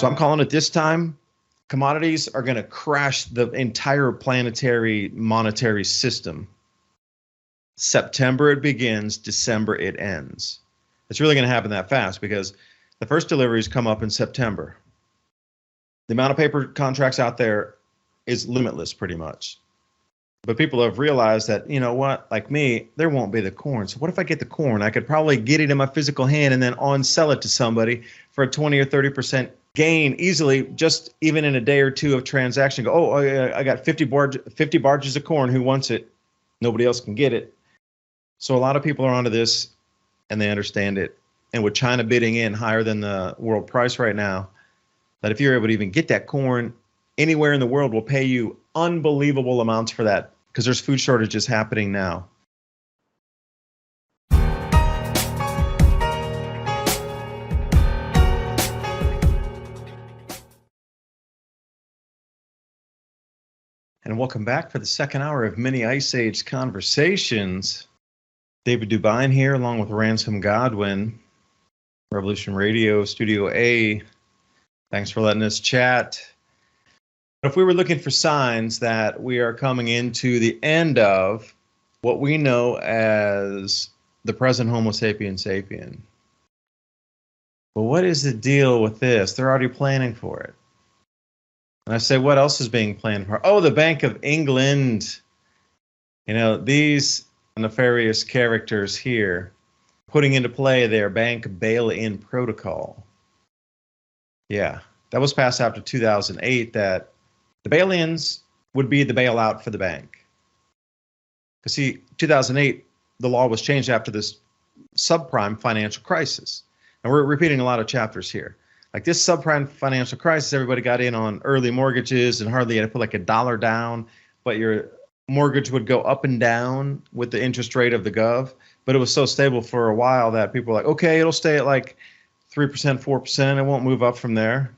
So I'm calling it this time, commodities are going to crash the entire planetary monetary system. September it begins, December it ends. It's really going to happen that fast because the first deliveries come up in September. The amount of paper contracts out there is limitless pretty much. But people have realized that, you know what, like me, there won't be the corn. So what if I get the corn? I could probably get it in my physical hand and then on sell it to somebody for a 20 or 30% gain easily, just even in a day or two of transaction. Go, oh, I got 50 barges of corn. Who wants it? Nobody else can get it. So a lot of people are onto this and they understand it. And with China bidding in higher than the world price right now, that if you're able to even get that corn, anywhere in the world will pay you unbelievable amounts for that because there's food shortages happening now. And welcome back for the second hour of Mini Ice Age Conversations. David Dubine here along with Ransom Godwin, Revolution Radio, Studio A. Thanks for letting us chat. If we were looking for signs that we are coming into the end of what we know as the present Homo sapiens sapien. But what is the deal with this? They're already planning for it. And I say, what else is being planned for? Oh, the Bank of England. You know, these nefarious characters here putting into play their bank bail-in protocol. Yeah, that was passed after 2008 that the bail-ins would be the bailout for the bank. Because see, 2008, the law was changed after this subprime financial crisis. And we're repeating a lot of chapters here. Like this subprime financial crisis, everybody got in on early mortgages and hardly had to put like $1 down, but your mortgage would go up and down with the interest rate of the gov. But it was so stable for a while that people were like, okay, it'll stay at like 3%, 4%. It won't move up from there.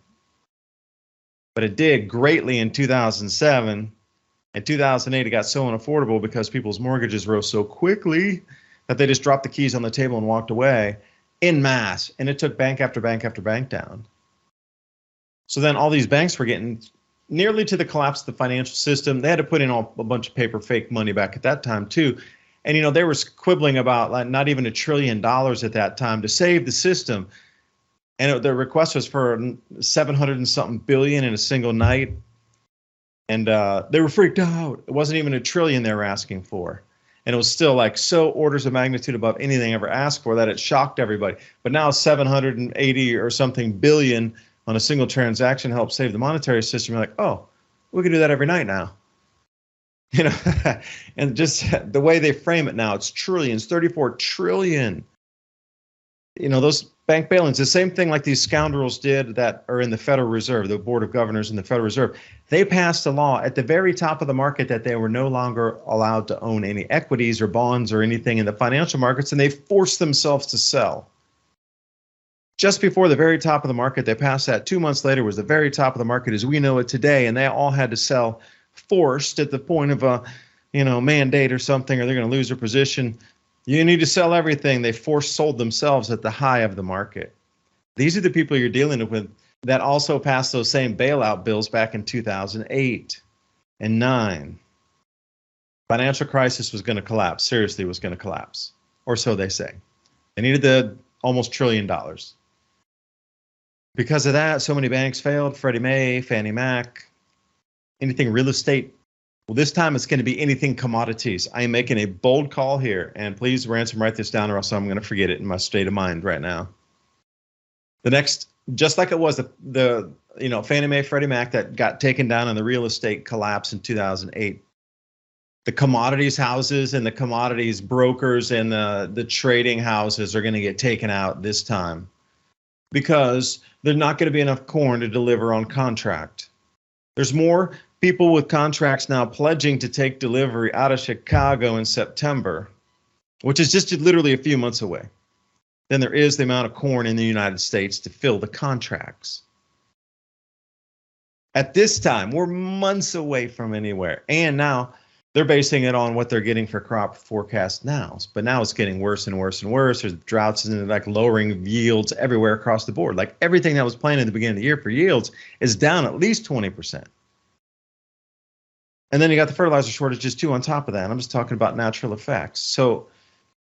But it did greatly in 2007. In 2008, it got so unaffordable because people's mortgages rose so quickly that they just dropped the keys on the table and walked away en masse. And it took bank after bank after bank down. So then all these banks were getting nearly to the collapse of the financial system. They had to put in a bunch of paper fake money back at that time too. And, you know, they were quibbling about like not even $1 trillion at that time to save the system. And the request was for 700 and something billion in a single night. And they were freaked out. It wasn't even $1 trillion they were asking for. And it was still like so orders of magnitude above anything ever asked for that it shocked everybody. But now 780 or something billion on a single transaction helps save the monetary system. You're like, oh, we can do that every night now. You know, and just the way they frame it now, it's trillions, 34 trillion. You know, those bank bail-ins, the same thing like these scoundrels did that are in the Federal Reserve, the Board of Governors in the Federal Reserve. They passed a law at the very top of the market that they were no longer allowed to own any equities or bonds or anything in the financial markets, and they forced themselves to sell. Just before the very top of the market, they passed that. 2 months later was the very top of the market as we know it today, and they all had to sell forced at the point of a, you know, mandate or something, or they're going to lose their position. You need to sell everything. They forced sold themselves at the high of the market. These are the people you're dealing with that also passed those same bailout bills back in 2008 and 9. Financial crisis was going to collapse. Seriously, was going to collapse, or so they say. They needed the almost $1 trillion. Because of that, so many banks failed. Freddie Mae, Fannie Mac, anything real estate. Well, this time it's going to be anything commodities. I am making a bold call here, and please, Ransom, write this down or else I'm going to forget it in my state of mind right now. The next, just like it was the you know, Fannie Mae, Freddie Mac that got taken down in the real estate collapse in 2008. The commodities houses and the commodities brokers and the trading houses are going to get taken out this time because there's not going to be enough corn to deliver on contract. There's more people with contracts now pledging to take delivery out of Chicago in September, which is just literally a few months away, than there is the amount of corn in the United States to fill the contracts. At this time, we're months away from anywhere. And now they're basing it on what they're getting for crop forecast now. But now it's getting worse and worse and worse. There's droughts and like lowering yields everywhere across the board. Like everything that was planned at the beginning of the year for yields is down at least 20%. And then you got the fertilizer shortages too on top of that. I'm just talking about natural effects. So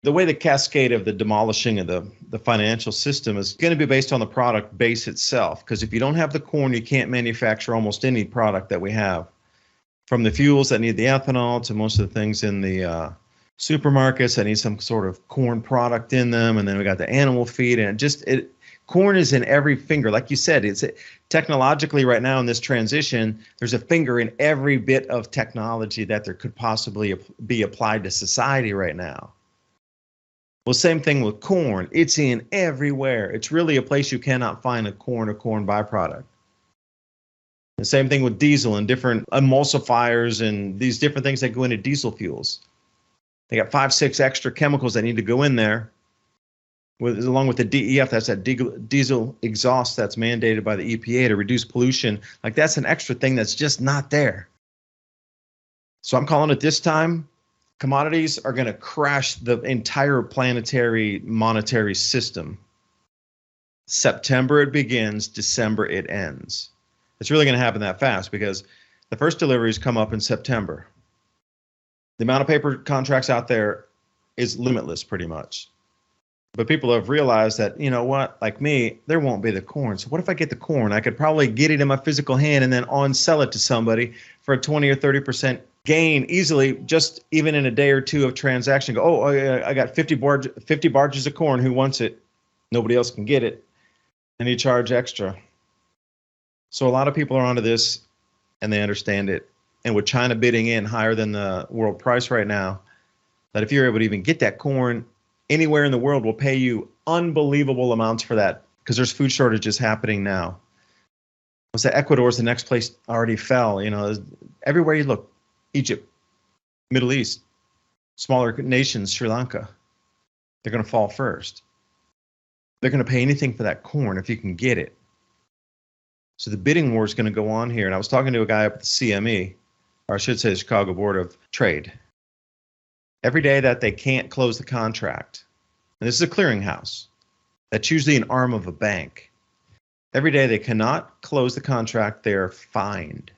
the way the cascade of the demolishing of the financial system is going to be based on the product base itself. Because if you don't have the corn, you can't manufacture almost any product that we have. From the fuels that need the ethanol to most of the things in the supermarkets that need some sort of corn product in them. And then we got the animal feed, and corn is in every finger. Like you said, it's technologically right now in this transition, there's a finger in every bit of technology that there could possibly be applied to society right now. Well, same thing with corn. It's in everywhere. It's really a place you cannot find a corn byproduct. The same thing with diesel and different emulsifiers and these different things that go into diesel fuels. They got 5-6 extra chemicals that need to go in there, along with the DEF, that's that diesel exhaust that's mandated by the EPA to reduce pollution. Like that's an extra thing that's just not there. So I'm calling it this time, commodities are going to crash the entire planetary monetary system. September it begins, December it ends. It's really going to happen that fast because the first deliveries come up in September. The amount of paper contracts out there is limitless pretty much. But people have realized that, you know what, like me, there won't be the corn. So what if I get the corn? I could probably get it in my physical hand and then on-sell it to somebody for a 20 or 30% gain easily, just even in a day or two of transaction. Go, oh, I got 50 barges of corn. Who wants it? Nobody else can get it. And you charge extra. So a lot of people are onto this and they understand it. And with China bidding in higher than the world price right now, that if you're able to even get that corn, anywhere in the world will pay you unbelievable amounts for that because there's food shortages happening now. I'll say Ecuador is the next place already fell. You know, everywhere you look, Egypt, Middle East, smaller nations, Sri Lanka, they're going to fall first. They're going to pay anything for that corn if you can get it. So the bidding war is going to go on here. And I was talking to a guy up at the CME, or I should say the Chicago Board of Trade. Every day that they can't close the contract, and this is a clearinghouse, that's usually an arm of a bank. Every day they cannot close the contract, they are fined.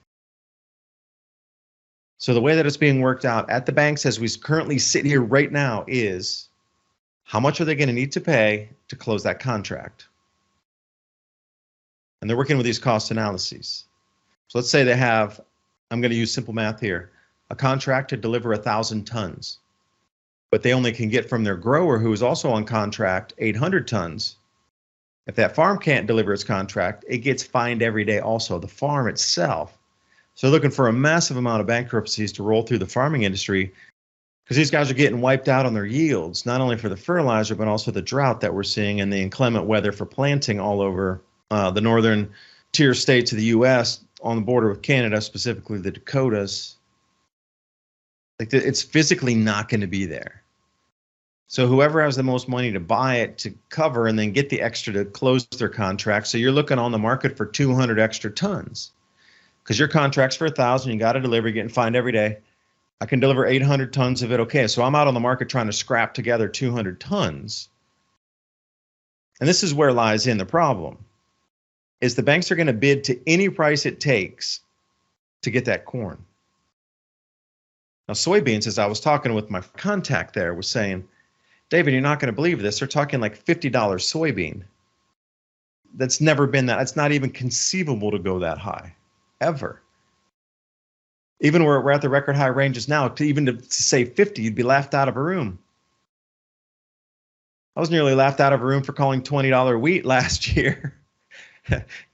So the way that it's being worked out at the banks as we currently sit here right now is, how much are they going to need to pay to close that contract? And they're working with these cost analyses. So let's say they have, I'm going to use simple math here, a contract to deliver 1,000 tons. But they only can get from their grower, who is also on contract, 800 tons. If that farm can't deliver its contract, it gets fined every day also, the farm itself. So they're looking for a massive amount of bankruptcies to roll through the farming industry because these guys are getting wiped out on their yields, not only for the fertilizer, but also the drought that we're seeing and the inclement weather for planting all over the northern tier states of the U.S. on the border with Canada, specifically the Dakotas. Like it's physically not going to be there. So whoever has the most money to buy it to cover and then get the extra to close their contract. So you're looking on the market for 200 extra tons because your contract's for 1,000. You got to deliver, getting fined every day. I can deliver 800 tons of it. Okay, so I'm out on the market trying to scrap together 200 tons. And this is where lies in the problem, is the banks are going to bid to any price it takes to get that corn. Now, soybeans, as I was talking with my contact there, was saying, David, you're not going to believe this. They're talking like $50 soybean. That's never been that. It's not even conceivable to go that high, ever. Even where we're at the record high ranges now, to say 50, you'd be laughed out of a room. I was nearly laughed out of a room for calling $20 wheat last year.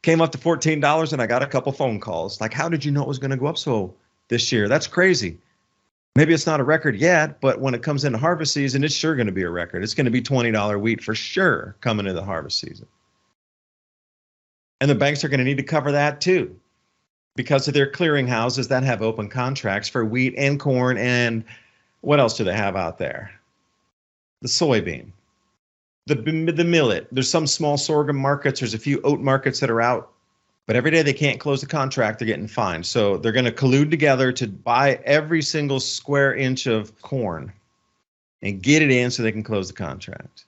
Came up to $14 and I got a couple phone calls. Like, how did you know it was going to go up so this year? That's crazy. Maybe it's not a record yet, but when it comes into harvest season, it's sure going to be a record. It's going to be $20 wheat for sure coming into the harvest season. And the banks are going to need to cover that too, because of their clearinghouses that have open contracts for wheat and corn. And what else do they have out there? The soybean, the millet. There's some small sorghum markets. There's a few oat markets that are out But every day they can't close the contract, they're getting fined. So they're going to collude together to buy every single square inch of corn and get it in so they can close the contract.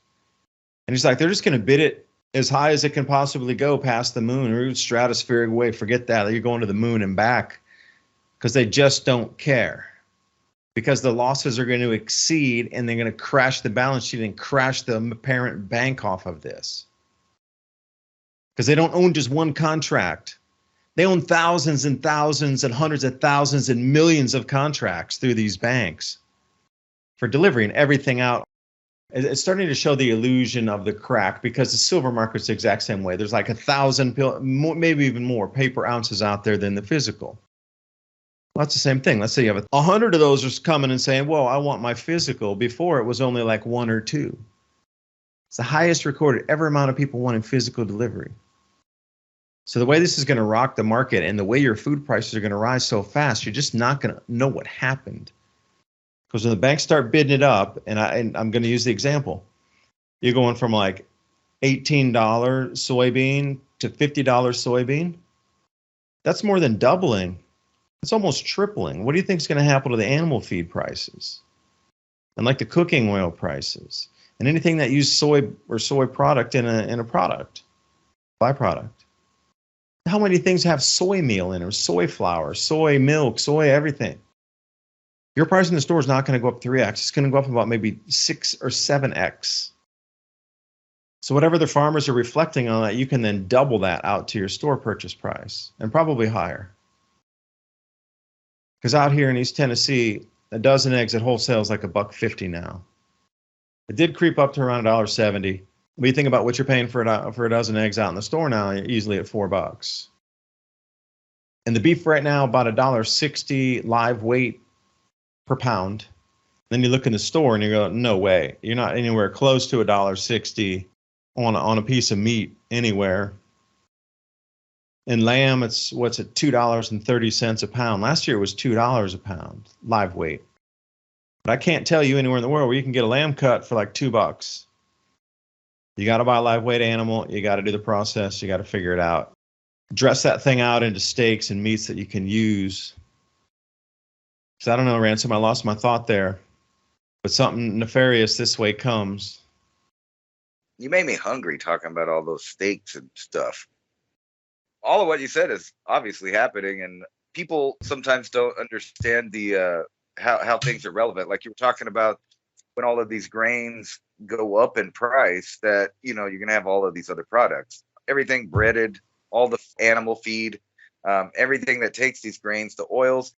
And he's like, they're just going to bid it as high as it can possibly go past the moon or stratospheric way. Forget that. You're going to the moon and back because they just don't care. Because the losses are going to exceed and they're going to crash the balance sheet and crash the parent bank off of this. Because they don't own just one contract. They own thousands and thousands and hundreds of thousands and millions of contracts through these banks for delivering everything out. It's starting to show the illusion of the crack because the silver market's the exact same way. There's like 1,000, maybe even more paper ounces out there than the physical. Well, that's the same thing. Let's say you have 100 of those are coming and saying, well, I want my physical. Before it was only like 1 or 2. It's the highest recorded ever amount of people wanting physical delivery. So the way this is going to rock the market and the way your food prices are going to rise so fast, you're just not going to know what happened. Because when the banks start bidding it up, and I'm going to use the example, you're going from like $18 soybean to $50 soybean. That's more than doubling. It's almost tripling. What do you think is going to happen to the animal feed prices? And like the cooking oil prices and anything that use soy or soy product in a product, byproduct. How many things have soy meal in it, or soy flour, soy milk, soy everything? Your price in the store is not going to go up 3x. It's going to go up about maybe 6 or 7x. So whatever the farmers are reflecting on that, you can then double that out to your store purchase price and probably higher. Because out here in East Tennessee, a dozen eggs at wholesale is like $1.50 now. It did creep up to around $1.70. But you think about what you're paying for a dozen eggs out in the store now, you're easily at $4. And the beef right now about $1.60 live weight per pound. Then you look in the store and you go, no way, you're not anywhere close to $1.60 on a piece of meat anywhere. In lamb, it's what's it, $2.30 a pound. Last year it was $2 a pound live weight. But I can't tell you anywhere in the world where you can get a lamb cut for like $2. You got to buy a live weight animal. You got to do the process. You got to figure it out. Dress that thing out into steaks and meats that you can use. So I don't know, Ransom, I lost my thought there. But something nefarious this way comes. You made me hungry talking about all those steaks and stuff. All of what you said is obviously happening, and people sometimes don't understand the how things are relevant. Like you were talking about when all of these grains go up in price, that you're going to have all of these other products, everything breaded, all the animal feed, everything that takes these grains to oils.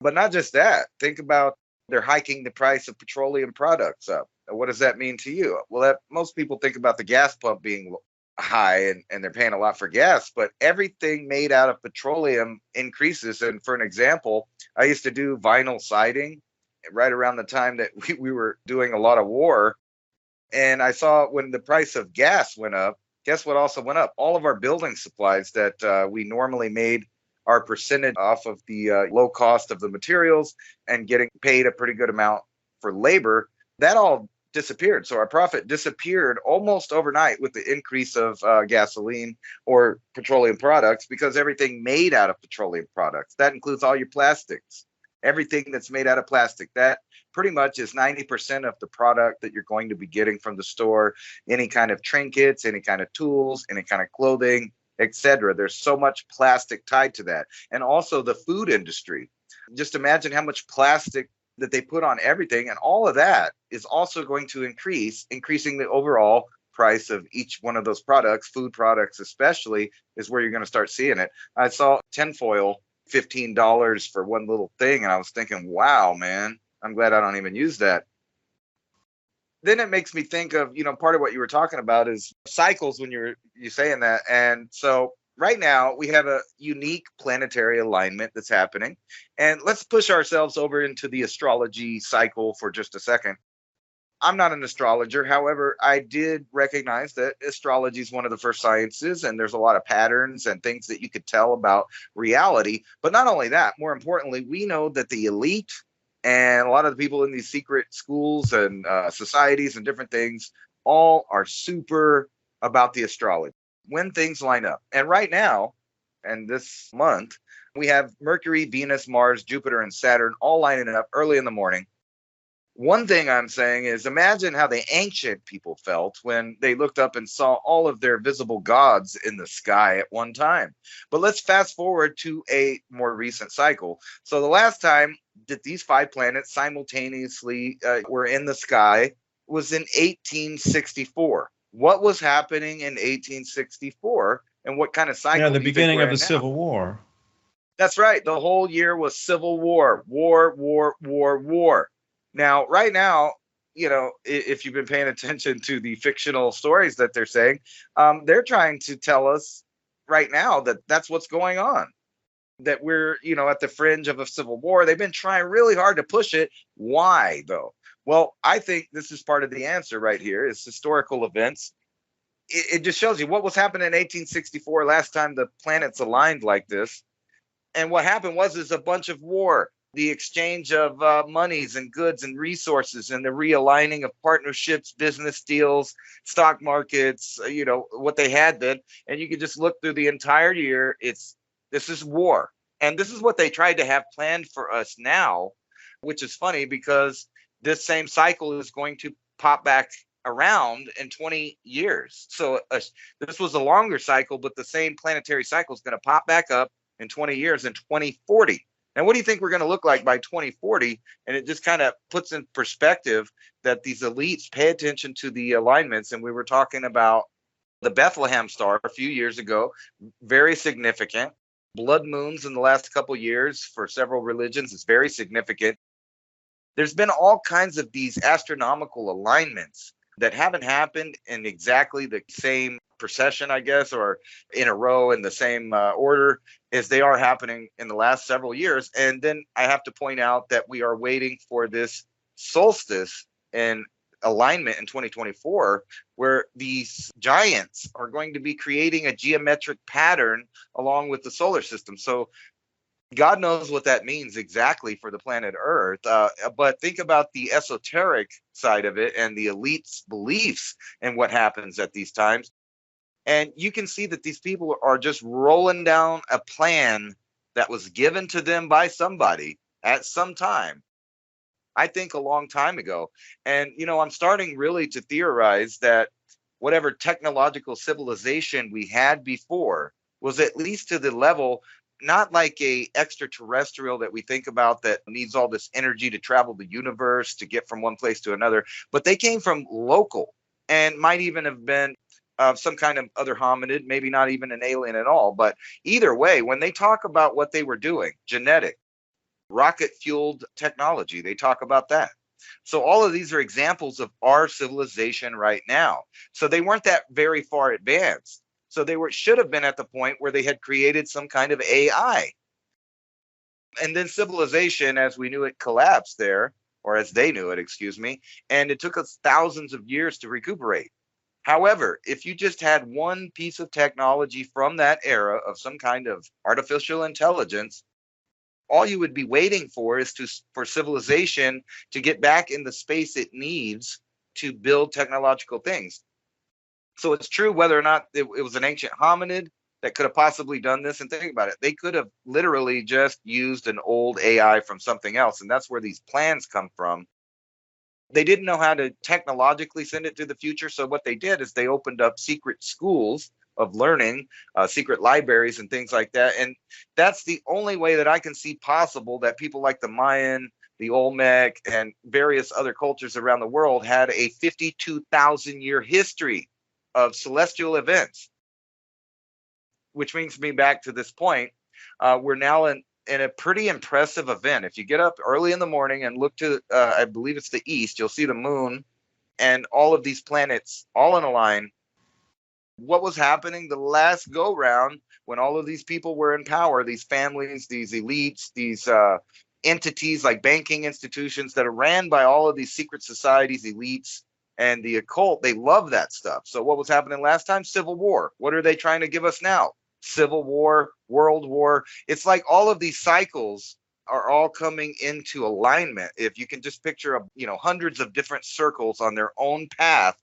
But not just that. Think about they're hiking the price of petroleum products up. What does that mean to you? Well, most people think about the gas pump being high and they're paying a lot for gas, but everything made out of petroleum increases. And for an example, I used to do vinyl siding right around the time that we were doing a lot of war. And I saw when the price of gas went up, guess what also went up? All of our building supplies that we normally made our percentage off of the low cost of the materials and getting paid a pretty good amount for labor, that all disappeared. So our profit disappeared almost overnight with the increase of gasoline or petroleum products, because everything made out of petroleum products, that includes all your plastics, everything that's made out of plastic, that pretty much is 90% of the product that you're going to be getting from the store. Any kind of trinkets, any kind of tools, any kind of clothing, etc. There's so much plastic tied to that. And also the food industry. Just imagine how much plastic that they put on everything, and all of that is also going to increasing the overall price of each one of those products. Food products especially is where you're going to start seeing it. I saw tinfoil $15 for one little thing, and I was thinking, wow, man, I'm glad I don't even use that. Then it makes me think of, part of what you were talking about is cycles when you're saying that. And so right now we have a unique planetary alignment that's happening. And let's push ourselves over into the astrology cycle for just a second. I'm not an astrologer. However, I did recognize that astrology is one of the first sciences, and there's a lot of patterns and things that you could tell about reality. But not only that, more importantly, we know that the elite and a lot of the people in these secret schools and societies and different things all are super about the astrology when things line up. And right now, and this month, we have Mercury, Venus, Mars, Jupiter, and Saturn all lining up early in the morning. One thing I'm saying is imagine how the ancient people felt when they looked up and saw all of their visible gods in the sky at one time. But let's fast forward to a more recent cycle. So the last time that these 5 planets simultaneously were in the sky was in 1864. What was happening in 1864, and what kind of Yeah, cycle the do you think beginning we're of the in now? Civil War. That's right. The whole year was civil war, war, war, war, war. Now, right now, if you've been paying attention to the fictional stories that they're saying, they're trying to tell us right now that that's what's going on. That we're, at the fringe of a civil war. They've been trying really hard to push it. Why, though? Well, I think this is part of the answer right here is historical events. It just shows you what was happening in 1864 last time the planets aligned like this. And what happened was is a bunch of war, the exchange of monies and goods and resources, and the realigning of partnerships, business deals, stock markets. What they had then, and you can just look through the entire year. This is war, and this is what they tried to have planned for us now, which is funny because this same cycle is going to pop back around in 20 years. So this was a longer cycle, but the same planetary cycle is going to pop back up in 20 years in 2040. And what do you think we're going to look like by 2040? And it just kind of puts in perspective that these elites pay attention to the alignments. And we were talking about the Bethlehem star a few years ago, very significant. Blood moons in the last couple years for several religions is very significant. There's been all kinds of these astronomical alignments that haven't happened in exactly the same procession, I guess, or in a row in the same order as they are happening in the last several years. And then I have to point out that we are waiting for this solstice and alignment in 2024, where these giants are going to be creating a geometric pattern along with the solar system. So God knows what that means exactly for the planet Earth. But think about the esoteric side of it and the elite's beliefs and what happens at these times. And you can see that these people are just rolling down a plan that was given to them by somebody at some time. I think a long time ago. And, I'm starting really to theorize that whatever technological civilization we had before was at least to the level, not like a extraterrestrial that we think about that needs all this energy to travel the universe to get from one place to another, but they came from local and might even have been some kind of other hominid, maybe not even an alien at all. But either way, when they talk about what they were doing, genetic, rocket fueled technology, they talk about that. So all of these are examples of our civilization right now. So they weren't that very far advanced. So they should have been at the point where they had created some kind of AI. And then civilization, as we knew it, collapsed there, or as they knew it, excuse me, and it took us thousands of years to recuperate. However, if you just had one piece of technology from that era of some kind of artificial intelligence, all you would be waiting for is for civilization to get back in the space it needs to build technological things. So it's true whether or not it was an ancient hominid that could have possibly done this. And think about it. They could have literally just used an old AI from something else. And that's where these plans come from. They didn't know how to technologically send it to the future. So what they did is they opened up secret schools of learning, secret libraries and things like that. And that's the only way that I can see possible that people like the Mayan, the Olmec, and various other cultures around the world had a 52,000-year history of celestial events. Which brings me back to this point. We're now in a pretty impressive event. If you get up early in the morning and look to, I believe it's the east, you'll see the moon and all of these planets all in a line. What was happening the last go round when all of these people were in power, these families, these elites, these entities like banking institutions that are ran by all of these secret societies, elites, and the occult, they love that stuff. So what was happening last time? Civil war. What are they trying to give us now? Civil war, world war. It's like all of these cycles are all coming into alignment. If you can just picture hundreds of different circles on their own path,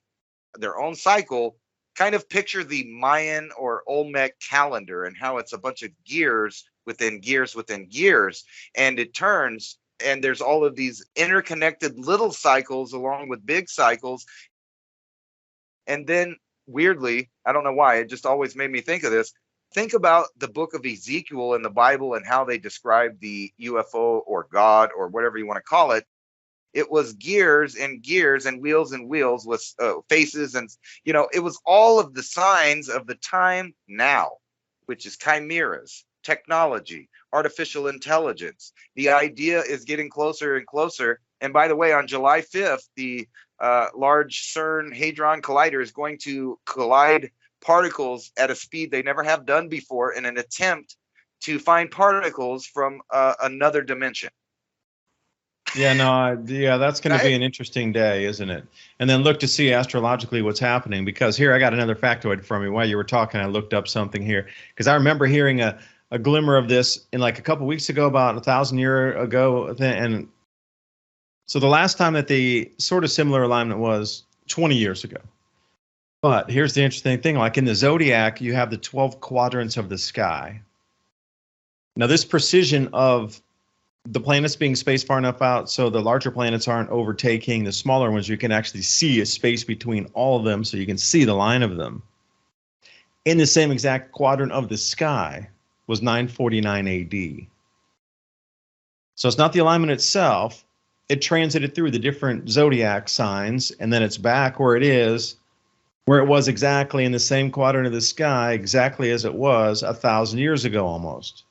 their own cycle, kind of picture the Mayan or Olmec calendar and how it's a bunch of gears within gears within gears, and it turns, and there's all of these interconnected little cycles along with big cycles. And then weirdly, I don't know why, it just always made me think of this. Think about the book of Ezekiel in the Bible and how they describe the UFO or God or whatever you want to call it. It was gears and wheels with faces, and it was all of the signs of the time now, which is chimeras, technology, artificial intelligence. The idea is getting closer and closer. And by the way, on July 5th, the large CERN Hadron Collider is going to collide particles at a speed they never have done before in an attempt to find particles from another dimension. Yeah, no, yeah, that's going to be an interesting day, isn't it? And then look to see astrologically what's happening, because here I got another factoid from you while you were talking. I looked up something here because I remember hearing a glimmer of this in like a couple weeks ago, about 1,000 years ago. And so the last time that the sort of similar alignment was 20 years ago. But here's the interesting thing. Like in the zodiac, you have the 12 quadrants of the sky. Now, this precision of the planets being spaced far enough out so the larger planets aren't overtaking the smaller ones, you can actually see a space between all of them so you can see the line of them. In the same exact quadrant of the sky was 949 AD. So it's not the alignment itself. It transited through the different zodiac signs, and then it's back where it was exactly in the same quadrant of the sky, exactly as it was 1,000 years ago almost.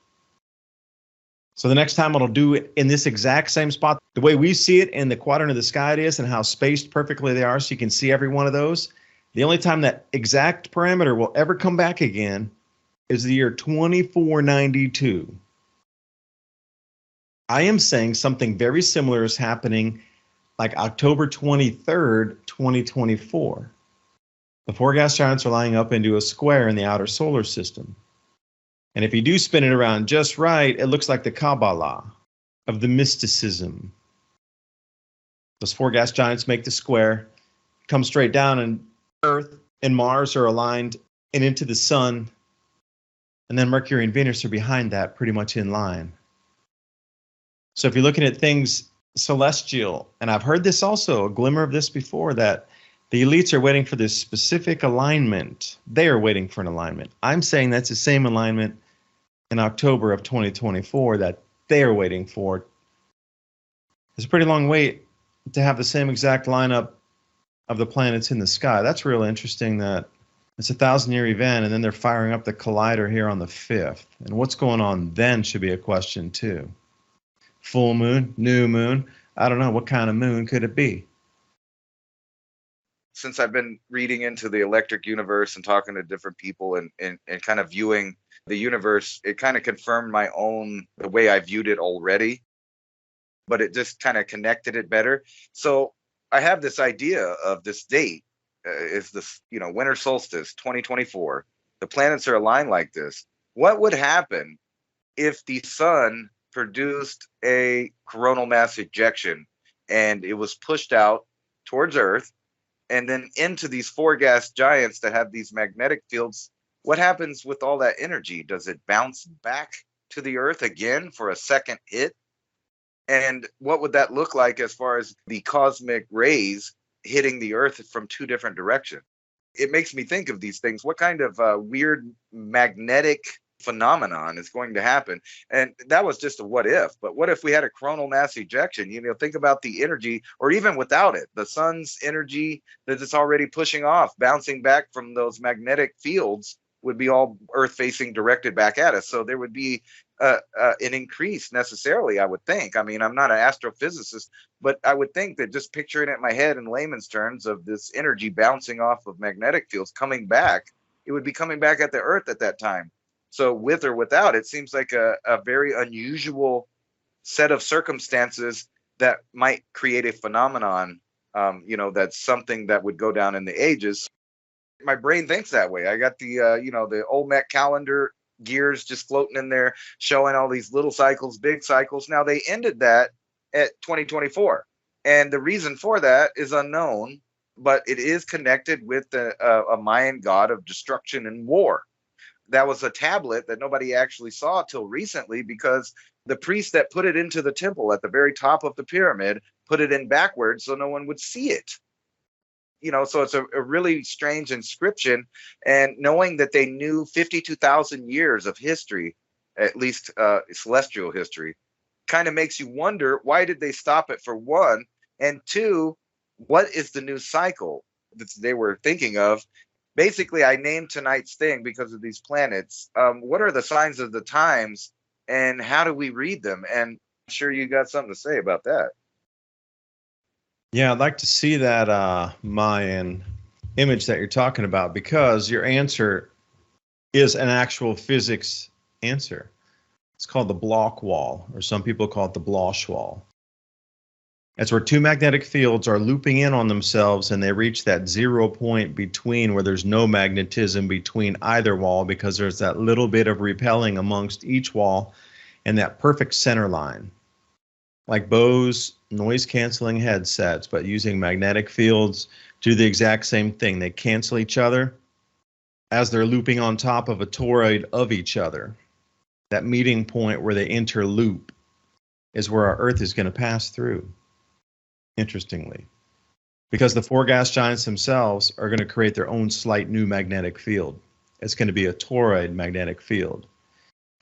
So the next time it'll do it in this exact same spot, the way we see it in the quadrant of the sky it is, and how spaced perfectly they are so you can see every one of those. The only time that exact parameter will ever come back again is the year 2492. I am saying something very similar is happening like October 23rd, 2024. The four gas giants are lining up into a square in the outer solar system. And if you do spin it around just right, it looks like the Kabbalah of the mysticism. Those four gas giants make the square, come straight down, and Earth and Mars are aligned and into the sun. And then Mercury and Venus are behind that, pretty much in line. So if you're looking at things celestial, and I've heard this also, a glimmer of this before, that the elites are waiting for this specific alignment. They are waiting for an alignment. I'm saying that's the same alignment in October of 2024 that they are waiting for. It's a pretty long wait to have the same exact lineup of the planets in the sky. That's real interesting that it's a 1,000-year event, and then they're firing up the collider here on the 5th. And what's going on then should be a question too. Full moon, new moon, I don't know, what kind of moon could it be? Since I've been reading into the electric universe and talking to different people and kind of viewing the universe, it kind of confirmed the way I viewed it already, but it just kind of connected it better. So I have this idea of this date is this, winter solstice 2024. The planets are aligned like this. What would happen if the sun produced a coronal mass ejection and it was pushed out towards Earth and then into these four gas giants that have these magnetic fields? What happens with all that energy? Does it bounce back to the Earth again for a second hit? And what would that look like as far as the cosmic rays hitting the Earth from two different directions? It makes me think of these things. What kind of weird magnetic phenomenon is going to happen? And that was just a what if, but what if we had a coronal mass ejection? Think about the energy, or even without it, the sun's energy that it's already pushing off, bouncing back from those magnetic fields would be all Earth facing, directed back at us. So there would be an increase necessarily, I would think. I mean, I'm not an astrophysicist, but I would think that just picturing it in my head in layman's terms of this energy bouncing off of magnetic fields coming back, it would be coming back at the Earth at that time. So with or without, it seems like a very unusual set of circumstances that might create a phenomenon, that's something that would go down in the ages. My brain thinks that way. I got the Olmec calendar gears just floating in there, showing all these little cycles, big cycles. Now they ended that at 2024. And the reason for that is unknown. but it is connected with a Mayan god of destruction and war. That was a tablet that nobody actually saw till recently, because the priest that put it into the temple at the very top of the pyramid put it in backwards so no one would see it. So it's a really strange inscription. And knowing that they knew 52,000 years of history, at least celestial history, kind of makes you wonder, why did they stop it, for one? And two, what is the new cycle that they were thinking of? Basically, I named tonight's thing because of these planets. What are the signs of the times, and how do we read them? And I'm sure you got something to say about that. Yeah, I'd like to see that Mayan image that you're talking about, because your answer is an actual physics answer. It's called the Bloch wall, or some people call it the Bloch wall. That's where two magnetic fields are looping in on themselves, and they reach that 0 point between, where there's no magnetism between either wall, because there's that little bit of repelling amongst each wall and that perfect center line. Like Bose noise-canceling headsets, but using magnetic fields to do the exact same thing. They cancel each other as they're looping on top of a toroid of each other. That meeting point where they interloop is where our Earth is going to pass through, interestingly. Because the four gas giants themselves are going to create their own slight new magnetic field. It's going to be a toroid magnetic field,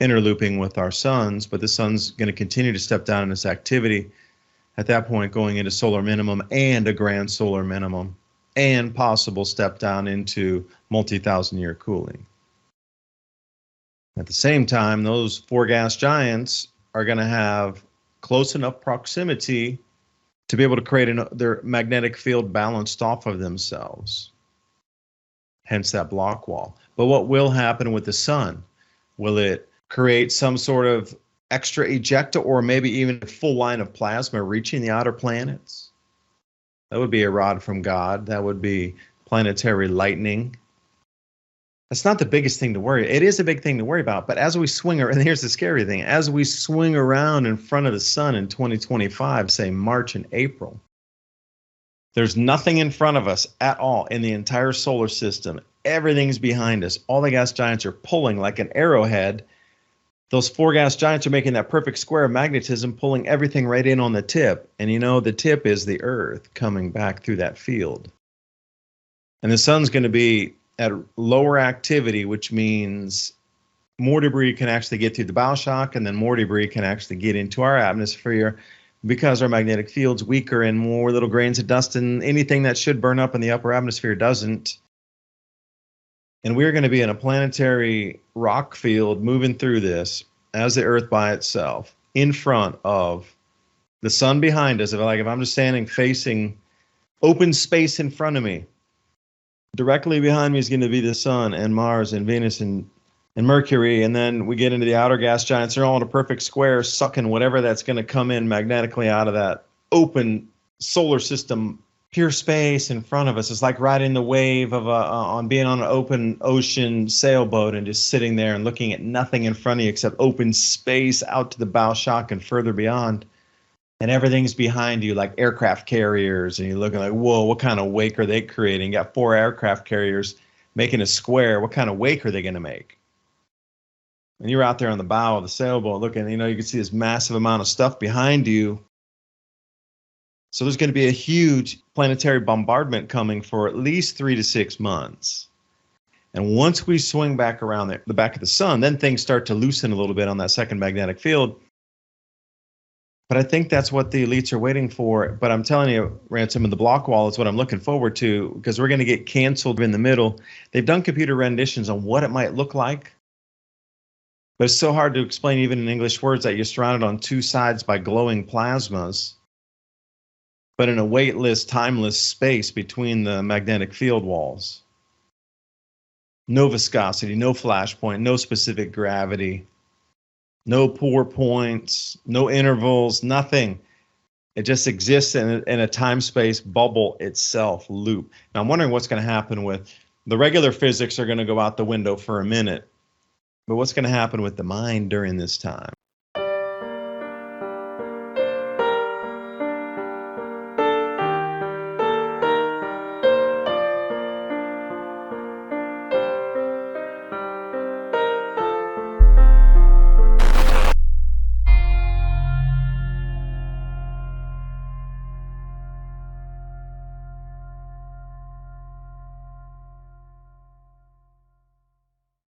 interlooping with our suns, but the sun's going to continue to step down in its activity, at that point going into solar minimum and a grand solar minimum, and possible step down into multi-thousand year cooling. At the same time, those four gas giants are going to have close enough proximity to be able to create their magnetic field balanced off of themselves, hence that Bloch wall. But what will happen with the sun? Will it create some sort of extra ejecta, or maybe even a full line of plasma reaching the outer planets? That would be a rod from God. That would be planetary lightning. That's not the biggest thing to worry. It is a big thing to worry about, but as we swing around, and here's the scary thing, as we swing around in front of the sun in 2025, say March and April, there's nothing in front of us at all in the entire solar system. Everything's behind us. All the gas giants are pulling like an arrowhead. Those four gas giants are making that perfect square of magnetism, pulling everything right in on the tip. And the tip is the Earth coming back through that field. And the sun's going to be at lower activity, which means more debris can actually get through the bow shock, and then more debris can actually get into our atmosphere because our magnetic field's weaker and more little grains of dust, and anything that should burn up in the upper atmosphere doesn't. And we're going to be in a planetary rock field moving through this as the Earth by itself, in front of the sun behind us. If I'm just standing facing open space in front of me, directly behind me is going to be the sun and Mars and Venus and Mercury. And then we get into the outer gas giants. They're all in a perfect square, sucking whatever that's going to come in magnetically out of that open solar system, pure space in front of us. It's like riding the wave of on being on an open ocean sailboat and just sitting there and looking at nothing in front of you except open space out to the bow shock and further beyond. And everything's behind you like aircraft carriers, and you're looking like, whoa, what kind of wake are they creating? You got four aircraft carriers making a square. What kind of wake are they going to make? And you're out there on the bow of the sailboat looking, you can see this massive amount of stuff behind you. So there's going to be a huge planetary bombardment coming for at least 3 to 6 months. And once we swing back around the back of the sun, then things start to loosen a little bit on that second magnetic field. But I think that's what the elites are waiting for. But I'm telling you, Ransom, and the Bloch wall is what I'm looking forward to, because we're going to get canceled in the middle. They've done computer renditions on what it might look like. But it's so hard to explain even in English words that you're surrounded on two sides by glowing plasmas, but in a weightless, timeless space between the magnetic field walls. No viscosity, no flash point, no specific gravity. No pour points, no intervals, nothing. It just exists in a time-space bubble itself, loop. Now, I'm wondering what's going to happen with the regular physics are going to go out the window for a minute. But what's going to happen with the mind during this time?